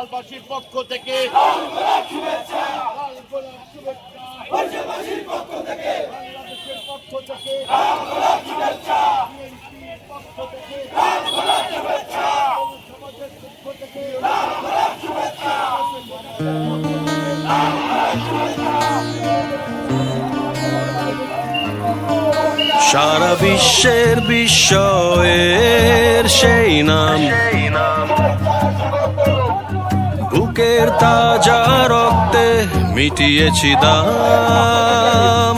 বরিশালবাসীর পক্ষ থেকে বাংলাদেশের পক্ষ থেকে বিএনপির পক্ষ থেকে সমাজের পক্ষ থেকে সারা বিশ্বের বিস্ময়ের সেই নাম, বুকের তাজা রক্তে মিটিয়েছি দাম।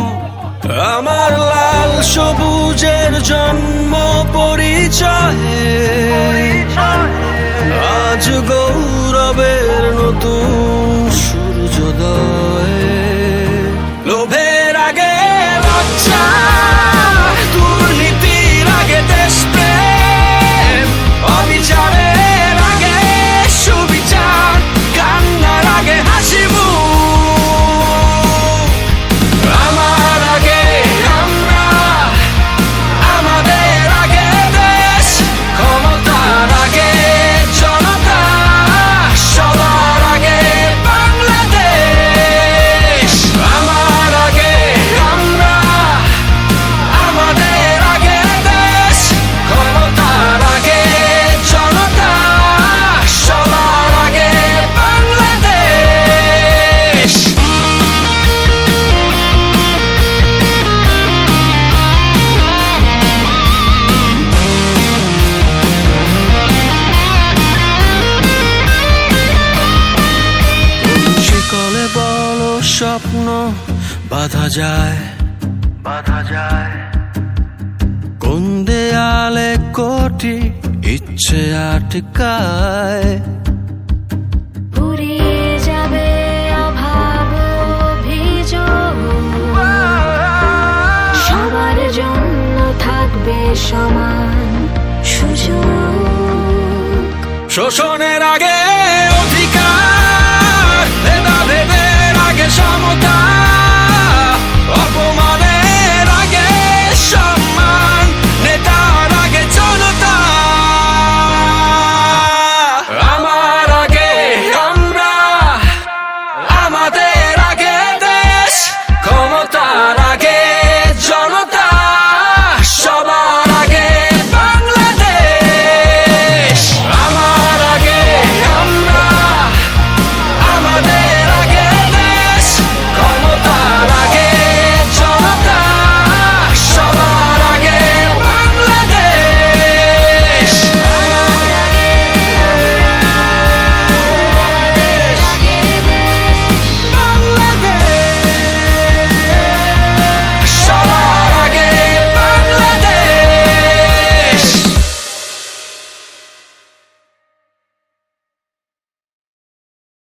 আমার লাল সবুজের জন্ম পরিচয়ে আজ গৌরবের নতুন সূর্যোদয়। লোভের আগে লজ্জা, দুর্নীতির আগে দেশপ্রেম, অবিচারের আগে সুবিচার, কান্নার আগে হাসি মুখ। আমার আগে আমরা, আমাদের আগে দেশ, ক্ষমতার আগে জনতা, সবার আগে বাংলাদেশ। আমার আগে আমরা, আমাদের আগে দেশ, ক্ষমতার আগে জনতা, সবার আগে বাংলাদেশ। শিকলে বলো স্বপ্ন বাঁধা যায়, কোন দেয়ালে কোটি ইচ্ছে আটকায়। ফুরিয়ে যাবে অভাব অভিযোগ, সবার জন্য থাকবে সমান সুযোগ। শোষণের আগে অধিকার, ভেদাভেদের আগে সমতা,